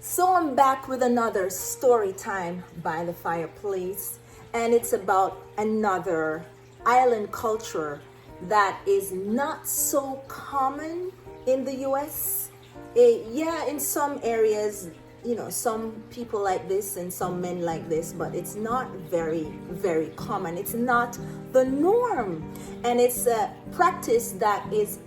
So I'm back with another story time by the fireplace, and it's about another island culture that is not so common in the US. Yeah, in some areas, some people like this and some men like this, but it's not very, very common. It's not the norm. And it's a practice that is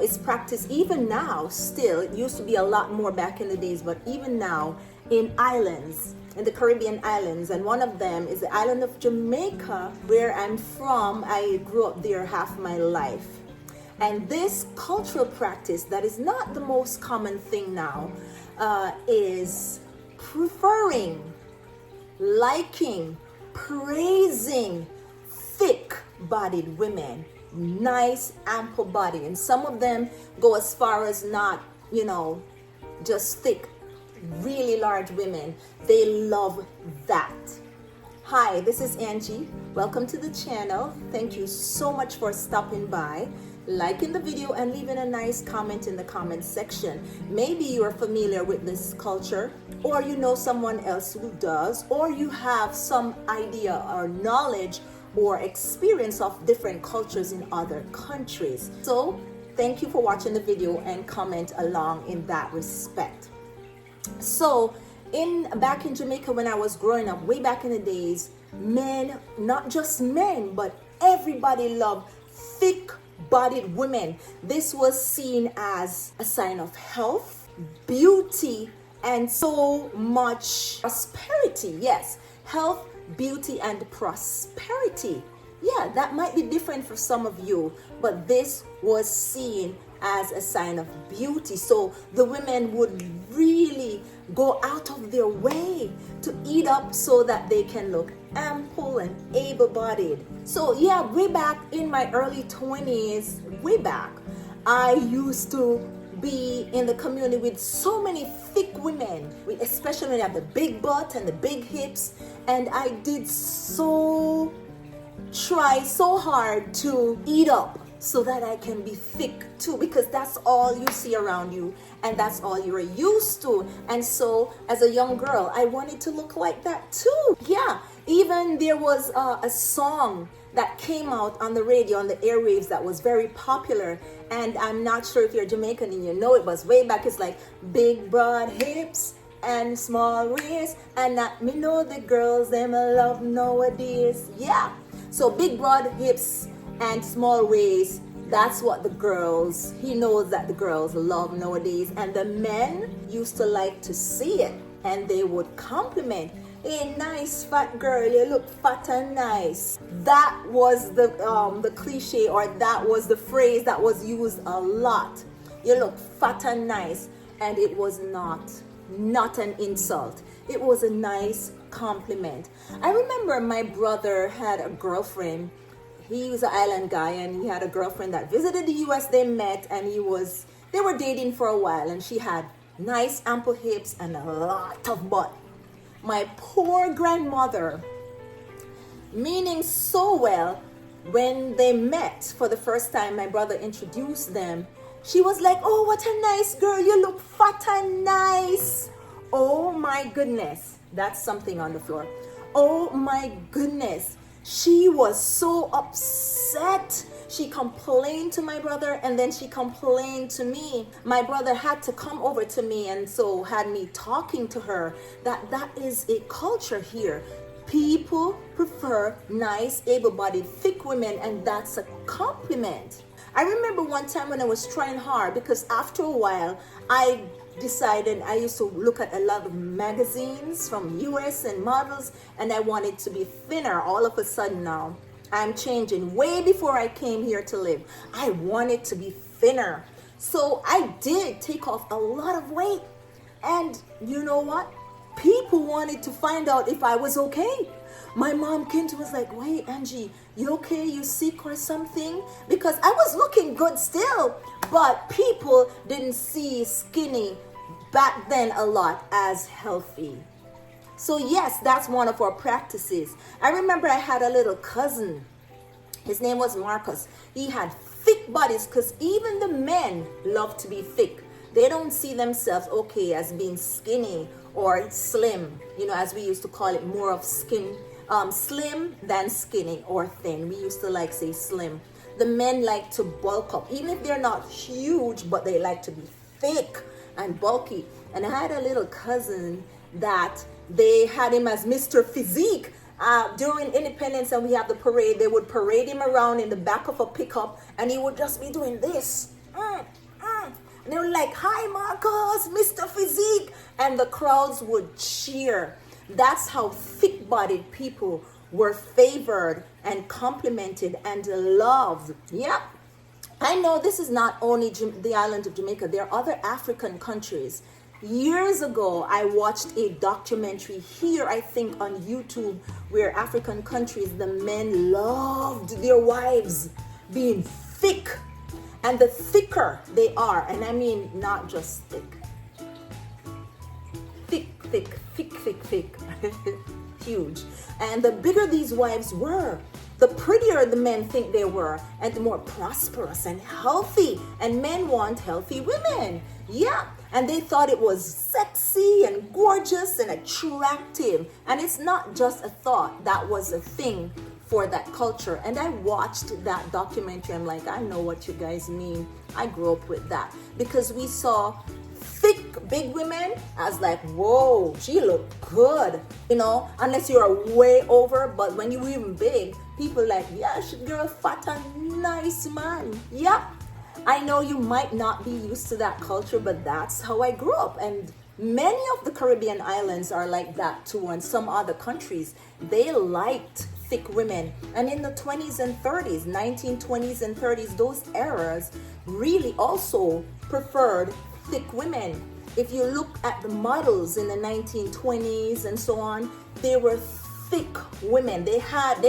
it's practiced even now still. It used to be a lot more back in the days, but even now in islands, in the Caribbean islands, and one of them is the island of Jamaica, where I'm from. I grew up there half my life. And this cultural practice that is not the most common thing now is preferring, liking, praising thick-bodied women, nice, ample body. And some of them go as far as not, just thick, really large women. They love that. Hi, this is Angie. Welcome to the channel. Thank you so much for stopping by, liking the video, and leaving a nice comment in the comment section. Maybe you're familiar with this culture, or you know someone else who does, or you have some idea or knowledge or experience of different cultures in other countries. So thank you for watching the video and comment along in that respect. So back in Jamaica, when I was growing up, way back in the days, men, not just men, but everybody loved thick-bodied women. This was seen as a sign of health, beauty, and so much prosperity. Yes, health, beauty, and prosperity. Yeah, that might be different for some of you, but this was seen as a sign of beauty. So the women would really go out of their way to eat up so that they can look ample and able-bodied. So yeah, way back in my early 20s, way back, I used to be in the community with so many thick women, especially when they have the big butt and the big hips, and I did try so hard to eat up so that I can be thick too, because that's all you see around you and that's all you're used to. And so as a young girl, I wanted to look like that too. Yeah, even there was a song that came out on the radio, on the airwaves, that was very popular, and I'm not sure if you're Jamaican and you know it, but way back it's like big broad hips and small waist, and that me know the girls them love nowadays. Yeah, so big broad hips and small waist, that's what the girls, he knows that the girls love nowadays. And the men used to like to see it, and they would compliment, "Hey, nice fat girl, you look fat and nice." That was the cliche, or that was the phrase that was used a lot. You look fat and nice, and it was not an insult. It was a nice compliment. I remember my brother had a girlfriend. He was an island guy, and he had a girlfriend that visited the US. They met, and they were dating for a while, and she had nice ample hips and a lot of butt. My poor grandmother, meaning so well, when they met for the first time, my brother introduced them, she was like, "Oh, what a nice girl, you look fat and nice." Oh my goodness, that's something on the floor. Oh my goodness, she was so upset. She complained to my brother, and then she complained to me. My brother had to come over to me, and so had me talking to her that is a culture here. People prefer nice, able-bodied, thick women, and that's a compliment. I remember one time when I was trying hard, because after a while, I decided, I used to look at a lot of magazines from US and models, and I wanted to be thinner. All of a sudden now, I'm changing. Way before I came here to live, I wanted to be thinner. So I did take off a lot of weight. And you know what? People wanted to find out if I was okay. My mom came to us like, "Wait, Angie, you okay? You sick or something?" Because I was looking good still, but people didn't see skinny back then a lot as healthy. So yes, that's one of our practices. I remember I had a little cousin. His name was Marcus. He had thick bodies, because even the men love to be thick. They don't see themselves, okay, as being skinny or slim, you know, as we used to call it, more of slim than skinny or thin. We used to like say slim. The men like to bulk up, even if they're not huge, but they like to be thick and bulky. And I had a little cousin that they had him as Mr. Physique. During Independence and we have the parade, they would parade him around in the back of a pickup and he would just be doing this. And they were like, "Hi Marcus, Mr. Physique." And the crowds would cheer. That's how thick-bodied people were favored and complimented and loved. Yep. I know this is not only the island of Jamaica. There are other African countries. Years ago, I watched a documentary here, I think on YouTube, where African countries, the men loved their wives being thick. And the thicker they are, and I mean not just thick. Thick. Huge. And the bigger these wives were, the prettier the men think they were, and the more prosperous and healthy. And men want healthy women. Yeah. And they thought it was sexy and gorgeous and attractive. And it's not just a thought, that was a thing for that culture. And I watched that documentary. I'm like, I know what you guys mean. I grew up with that. Because we saw thick, big women as like, whoa, she looked good. You know, unless you're way over. But when you're even big, people like, yeah, she girl fat and nice, man. Yep. I know you might not be used to that culture, but that's how I grew up. And many of the Caribbean islands are like that too. And some other countries, they liked thick women. And in the 20s and 30s, 1920s and 30s, those eras really also preferred thick women. If you look at the models in the 1920s and so on, they were thick women. They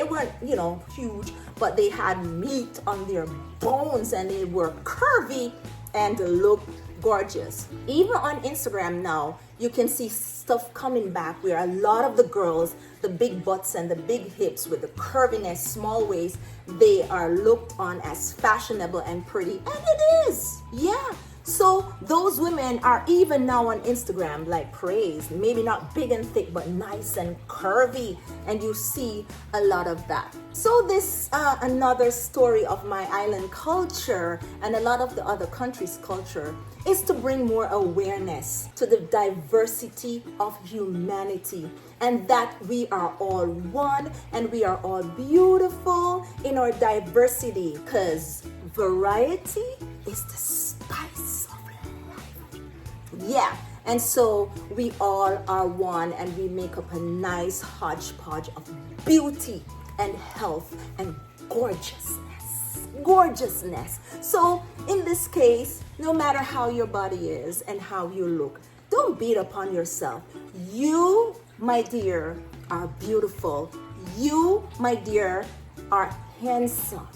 weren't, you know, huge, but they had meat on their bones and they were curvy and looked gorgeous. Even on Instagram now, you can see stuff coming back where a lot of the girls, the big butts and the big hips with the curviness, small waist, they are looked on as fashionable and pretty. And it is, yeah. So those women are even now on Instagram like praised, maybe not big and thick, but nice and curvy. And you see a lot of that. So this another story of my island culture and a lot of the other countries' culture is to bring more awareness to the diversity of humanity and that we are all one and we are all beautiful in our diversity, because variety is the spice of life. Yeah. And so we all are one and we make up a nice hodgepodge of beauty and health and gorgeousness. So in this case, no matter how your body is and how you look, don't beat upon yourself. You, my dear, are beautiful. You, my dear, are handsome.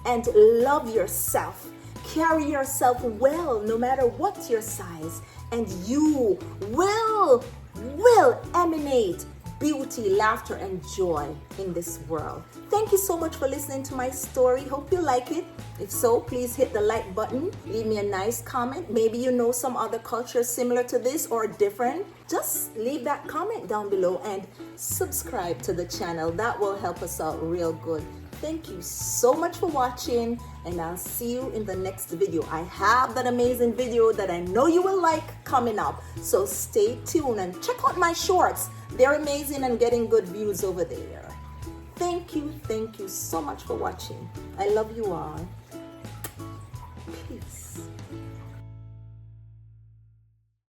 And love yourself. Carry yourself well, no matter what your size. And you will emanate beauty, laughter, and joy in this world. Thank you so much for listening to my story. Hope you like it. If so, please hit the like button. Leave me a nice comment. Maybe you know some other culture similar to this or different. Just leave that comment down below and subscribe to the channel. That will help us out real good. Thank you so much for watching, and I'll see you in the next video. I have that amazing video that I know you will like coming up. So stay tuned and check out my shorts. They're amazing and getting good views over there. Thank you so much for watching. I love you all. Peace.